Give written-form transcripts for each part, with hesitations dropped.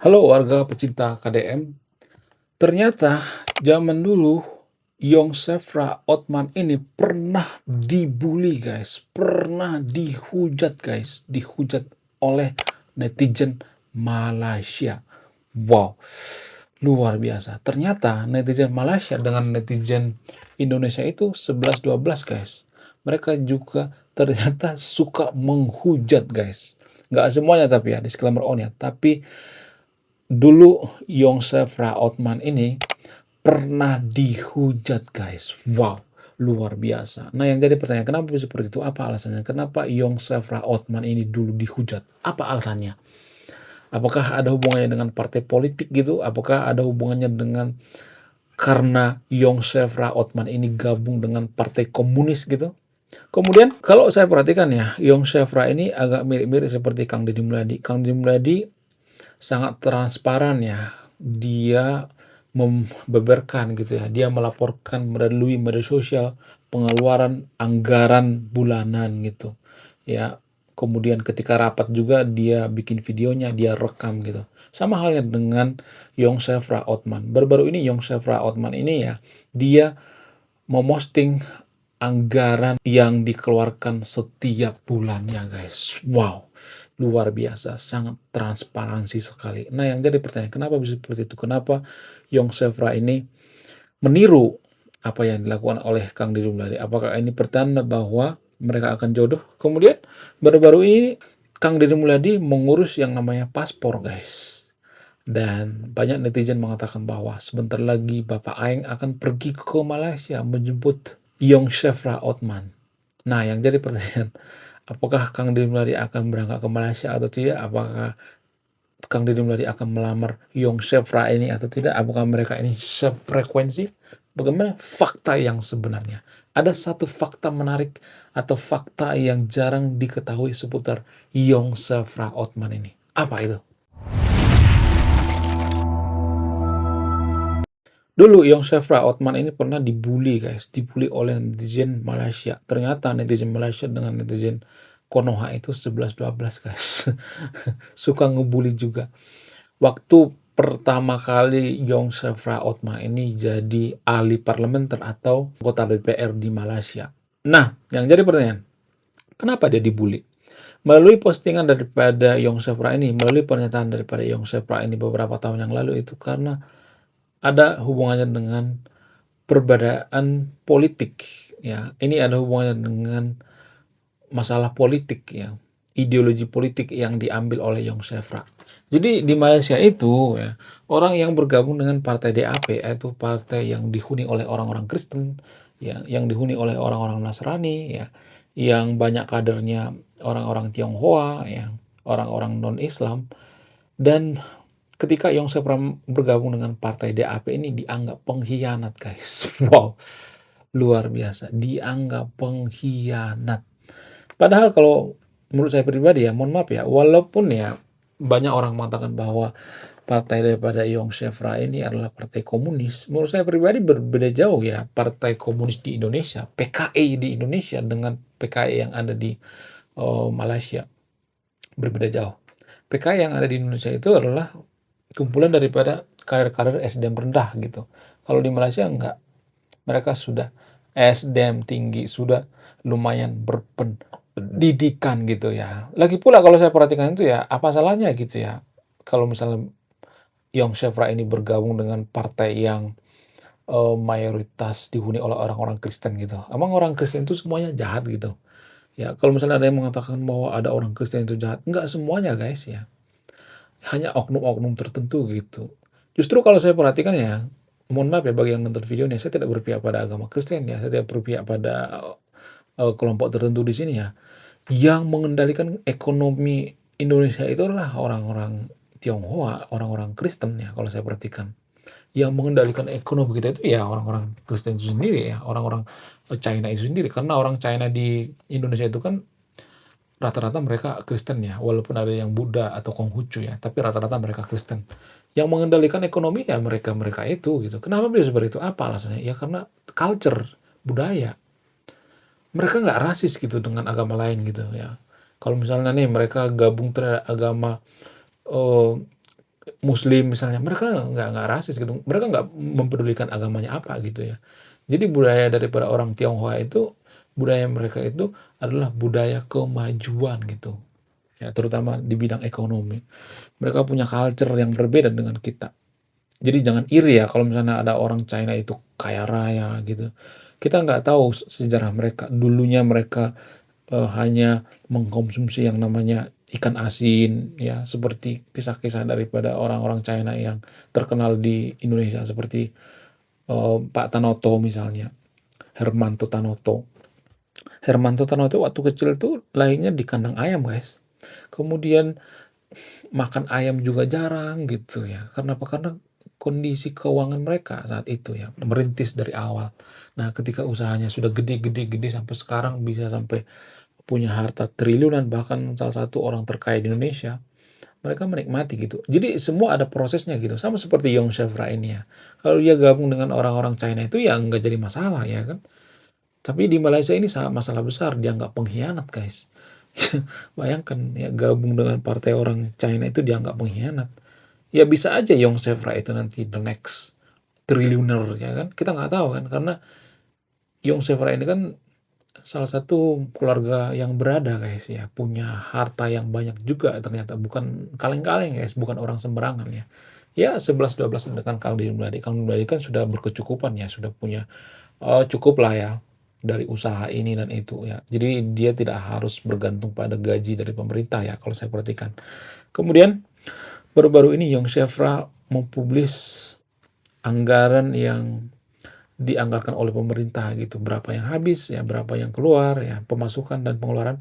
Halo warga pecinta KDM. Ternyata zaman dulu Yong Sefra Otman ini pernah dibully guys, pernah dihujat guys, dihujat oleh netizen Malaysia. Wow, luar biasa. Ternyata netizen Malaysia dengan netizen Indonesia itu 11-12 guys. Mereka juga ternyata suka menghujat guys. Nggak semuanya tapi ya, disclaimer on ya. Tapi dulu Yong-Sefra Otman ini pernah dihujat guys. Wow, luar biasa. Nah yang jadi pertanyaan, kenapa bisa seperti itu? Apa alasannya? Kenapa Yong-Sefra Otman ini dulu dihujat? Apa alasannya? Apakah ada hubungannya dengan partai politik gitu? Apakah ada hubungannya dengan karena Yong-Sefra Otman ini gabung dengan partai komunis gitu? Kemudian kalau saya perhatikan ya, Yong-Sefra ini agak mirip-mirip seperti Kang Deddy Muladi. Kang Deddy Muladi sangat transparan ya. Dia membeberkan gitu ya. Dia melaporkan melalui media sosial pengeluaran anggaran bulanan gitu. Ya, kemudian ketika rapat juga dia bikin videonya, dia rekam gitu. Sama halnya dengan Yong-Sefra Otman. Baru-baru ini Yong-Sefra Otman ini ya, dia memosting anggaran yang dikeluarkan setiap bulannya guys. Wow, luar biasa, sangat transparansi sekali. Nah yang jadi pertanyaan, kenapa bisa seperti itu? Kenapa Yong Sefra ini meniru apa yang dilakukan oleh Kang Deddy Muladi? Apakah ini pertanda bahwa mereka akan jodoh? Kemudian baru-baru ini Kang Deddy Muladi mengurus yang namanya paspor guys. Dan banyak netizen mengatakan bahwa sebentar lagi Bapak Aeng akan pergi ke Malaysia menjemput Yong Sefra Otman. Nah, yang jadi pertanyaan, apakah Kang Deddy Muladi akan berangkat ke Malaysia atau tidak? Apakah Kang Deddy Muladi akan melamar Yong Sefra ini atau tidak? Apakah mereka ini sefrekuensi? Bagaimana fakta yang sebenarnya? Ada satu fakta menarik atau fakta yang jarang diketahui seputar Yong Sefra Otman ini. Apa itu? Dulu Yong Sefra Otman ini pernah dibully guys, dibully oleh netizen Malaysia. Ternyata netizen Malaysia dengan netizen Konoha itu 11-12 guys. Suka ngebully juga. Waktu pertama kali Yong Sefra Otman ini jadi ahli parlementer atau anggota DPR di Malaysia. Nah, yang jadi pertanyaan, kenapa dia dibully? Melalui postingan daripada Yong Sefra ini, melalui pernyataan daripada Yong Sefra ini beberapa tahun yang lalu itu karena ada hubungannya dengan perbedaan politik ya. Ini ada hubungannya dengan masalah politik ya, ideologi politik yang diambil oleh Yong Sefra. Jadi di Malaysia itu ya, orang yang bergabung dengan partai DAP yaitu partai yang dihuni oleh orang-orang Kristen ya, yang dihuni oleh orang-orang Nasrani ya, yang banyak kadernya orang-orang Tionghoa ya, orang-orang non-Islam. Dan ketika Yong Sefra bergabung dengan partai DAP ini dianggap pengkhianat guys. Wow, luar biasa, dianggap pengkhianat. Padahal kalau menurut saya pribadi ya, mohon maaf ya, walaupun ya banyak orang mengatakan bahwa partai daripada Yong Sefra ini adalah partai komunis, menurut saya pribadi berbeda jauh ya partai komunis di Indonesia, PKI di Indonesia dengan PKI yang ada di Malaysia, berbeda jauh. PKI yang ada di Indonesia itu adalah kumpulan daripada kader-kader SDM rendah gitu. Kalau di Malaysia enggak, mereka sudah SDM tinggi, sudah lumayan berpendidikan gitu ya. Lagi pula kalau saya perhatikan itu ya, apa salahnya gitu ya, kalau misalnya Yong Sefra ini bergabung dengan partai yang mayoritas dihuni oleh orang-orang Kristen gitu. Emang orang Kristen itu semuanya jahat gitu? Ya, kalau misalnya ada yang mengatakan bahwa ada orang Kristen itu jahat, enggak semuanya guys ya. Hanya oknum-oknum tertentu gitu. Justru kalau saya perhatikan ya, mohon maaf ya bagi yang nonton videonya, saya tidak berpihak pada agama Kristen ya, saya tidak berpihak pada kelompok tertentu di sini ya. Yang mengendalikan ekonomi Indonesia itu adalah orang-orang Tionghoa, orang-orang Kristen ya kalau saya perhatikan. Yang mengendalikan ekonomi kita itu ya orang-orang Kristen itu sendiri ya, orang-orang China itu sendiri. Karena orang China di Indonesia itu kan rata-rata mereka Kristen ya, walaupun ada yang Buddha atau Konghucu ya, tapi rata-rata mereka Kristen. Yang mengendalikan ekonomi ya mereka-mereka itu gitu. Kenapa bisa seperti itu? Apa alasannya? Ya karena culture, budaya. Mereka nggak rasis gitu dengan agama lain gitu ya. Kalau misalnya nih mereka gabung terhadap agama eh, Muslim misalnya, mereka nggak rasis gitu, mereka nggak mempedulikan agamanya apa gitu ya. Jadi budaya daripada orang Tionghoa itu, budaya mereka itu adalah budaya kemajuan gitu, ya terutama di bidang ekonomi. Mereka punya culture yang berbeda dengan kita. Jadi jangan iri ya kalau misalnya ada orang China itu kaya raya gitu. Kita nggak tahu sejarah mereka, dulunya mereka hanya mengkonsumsi yang namanya ikan asin, ya seperti kisah-kisah daripada orang-orang China yang terkenal di Indonesia seperti, Pak Tanoto misalnya, Hermanto Tanoto. Hermanto Tanoto waktu kecil tuh lahirnya di kandang ayam, guys. Kemudian makan ayam juga jarang gitu ya, karena apa? Karena kondisi keuangan mereka saat itu ya, merintis dari awal. Nah, ketika usahanya sudah gede gede gede sampai sekarang bisa sampai punya harta triliunan, bahkan salah satu orang terkaya di Indonesia, mereka menikmati gitu. Jadi semua ada prosesnya gitu, sama seperti Yong Chevra ini ya. Kalau dia gabung dengan orang-orang China itu ya nggak jadi masalah ya kan. Tapi di Malaysia ini sangat masalah besar, dianggap pengkhianat, guys. Bayangkan ya gabung dengan partai orang China itu dianggap pengkhianat. Ya bisa aja Yong Chevra itu nanti the next triliuner ya kan. Kita nggak tahu kan karena Yong Chevra ini kan salah satu keluarga yang berada guys ya, punya harta yang banyak juga ternyata, bukan kaleng-kaleng guys, bukan orang sembarangan ya. Ya 11-12 dengan Kang Deddy Mulyadi. Kang Deddy Mulyadi kan sudah berkecukupan ya, sudah punya cukup lah ya dari usaha ini dan itu ya. Jadi dia tidak harus bergantung pada gaji dari pemerintah ya kalau saya perhatikan. Kemudian baru-baru ini Yong Chevra mempublis anggaran yang dianggarkan oleh pemerintah gitu, berapa yang habis ya, berapa yang keluar ya, pemasukan dan pengeluaran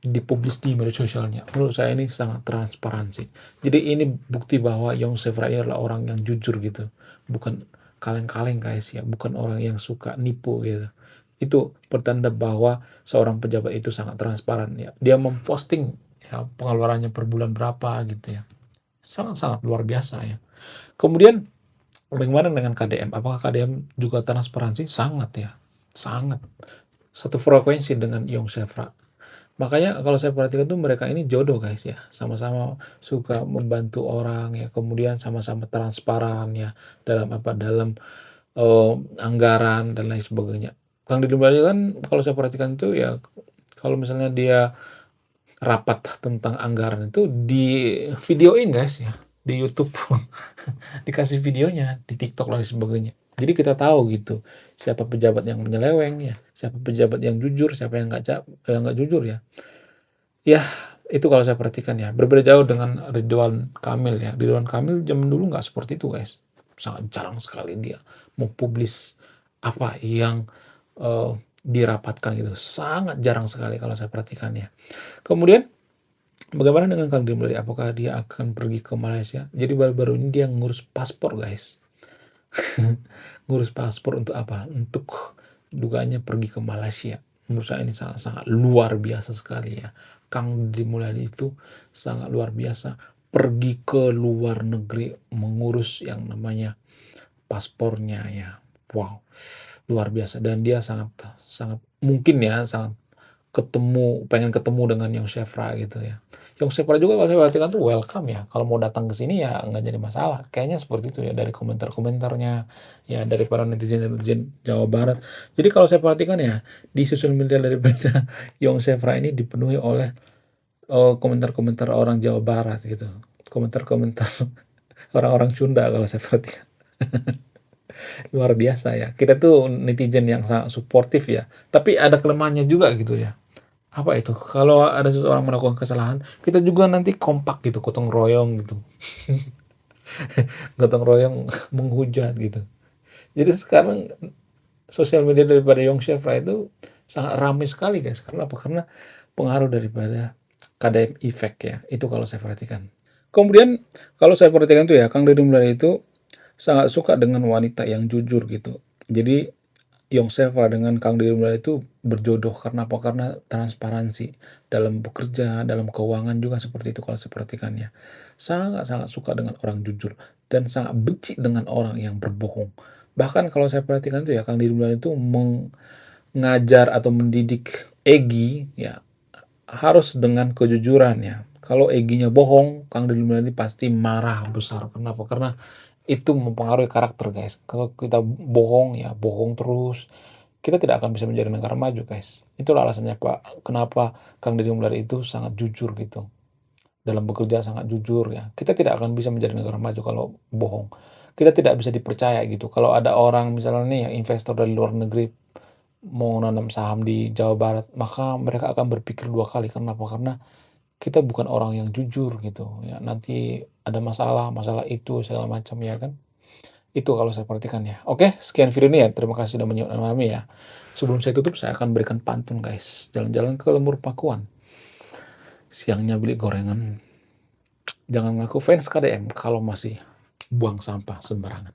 dipublis di media sosialnya. Menurut saya ini sangat transparansi. Jadi ini bukti bahwa Yong Chevra ini adalah orang yang jujur gitu, bukan kaleng-kaleng guys ya, bukan orang yang suka nipu gitu. Itu pertanda bahwa seorang pejabat itu sangat transparan ya. Dia memposting ya pengeluarannya per bulan berapa gitu ya. Sangat-sangat luar biasa ya. Kemudian bagaimana dengan KDM? Apakah KDM juga transparansi? Sangat ya, sangat. Satu frekuensi dengan Yong Chevra. Makanya kalau saya perhatikan tuh mereka ini jodoh guys ya, sama-sama suka membantu orang ya, kemudian sama-sama transparan ya dalam apa, dalam, anggaran dan lain sebagainya. Kang Deddy Mulyadi kan kalau saya perhatikan tuh ya, kalau misalnya dia rapat tentang anggaran itu di-videoin guys ya, di YouTube. Dikasih videonya, di TikTok dan lain sebagainya. Jadi kita tahu gitu, siapa pejabat yang menyeleweng ya, siapa pejabat yang jujur, siapa yang nggak jujur ya. Ya, itu kalau saya perhatikan ya, berbeda jauh dengan Ridwan Kamil ya. Ridwan Kamil zaman dulu nggak seperti itu, guys. Sangat jarang sekali dia mempublis apa yang, dirapatkan gitu, sangat jarang sekali kalau saya perhatikan ya. Kemudian bagaimana dengan Kang Demle? Apakah dia akan pergi ke Malaysia? Jadi baru-baru ini dia ngurus paspor, guys. Ngurus paspor untuk apa? Untuk dugaannya pergi ke Malaysia. Menurut saya ini sangat-sangat luar biasa sekali ya. Kang Deddy Mulyadi itu sangat luar biasa. Pergi ke luar negeri mengurus yang namanya paspornya ya. Wow, luar biasa. Dan dia sangat sangat mungkin ya, sangat pengen ketemu dengan Yong Chevra gitu ya. Yong Chevra juga kalau saya perhatikan tuh welcome ya, kalau mau datang ke sini ya nggak jadi masalah, kayaknya seperti itu ya dari komentar-komentarnya, ya dari para netizen-netizen Jawa Barat. Jadi kalau saya perhatikan ya, di sosial media daripada Yong Chevra ini dipenuhi oleh, komentar-komentar orang Jawa Barat gitu, komentar-komentar orang-orang Sunda kalau saya perhatikan. Luar biasa ya, kita tuh netizen yang sangat suportif ya, tapi ada kelemahannya juga gitu ya. Apa itu? Kalau ada seseorang melakukan kesalahan, kita juga nanti kompak gitu, gotong royong gitu. Gotong royong menghujat gitu. Jadi sekarang sosial media daripada Yong Chevra itu sangat ramai sekali guys. Karena apa? Karena pengaruh daripada KDM Effect ya. Itu kalau saya perhatikan. Kemudian kalau saya perhatikan tuh ya, Kang Deddy Mulyadi itu sangat suka dengan wanita yang jujur gitu. Jadi Yong Chevra dengan Kang Deddy Mulyadi itu berjodoh karena apa? Karena transparansi dalam bekerja, dalam keuangan juga seperti itu kalau saya perhatikan ya. Sangat-sangat suka dengan orang jujur dan sangat benci dengan orang yang berbohong. Bahkan kalau saya perhatikan tuh ya, Kang Deddy Mulyadi itu mengajar atau mendidik Egy ya, harus dengan kejujuran ya. Kalau Egy-nya bohong, Kang Deddy Mulyadi pasti marah besar. Kenapa? Karena itu mempengaruhi karakter, guys. Kalau kita bohong, ya bohong terus, kita tidak akan bisa menjadi negara maju, guys. Itulah alasannya Pak, kenapa Kang Deddy Mulyadi itu sangat jujur gitu. Dalam bekerja sangat jujur ya. Kita tidak akan bisa menjadi negara maju kalau bohong. Kita tidak bisa dipercaya gitu. Kalau ada orang misalnya nih ya investor dari luar negeri mau nanam saham di Jawa Barat, maka mereka akan berpikir 2 kali. Kenapa? Karena kita bukan orang yang jujur gitu ya. Nanti ada masalah, masalah itu segala macam ya kan. Itu kalau saya perhatikan ya. Oke, sekian video ini ya. Terima kasih sudah menyimak memahami ya. Sebelum saya tutup, saya akan berikan pantun guys. Jalan-jalan ke Lemur Pakuan. Siangnya beli gorengan. Jangan ngaku fans KDM kalau masih buang sampah sembarangan.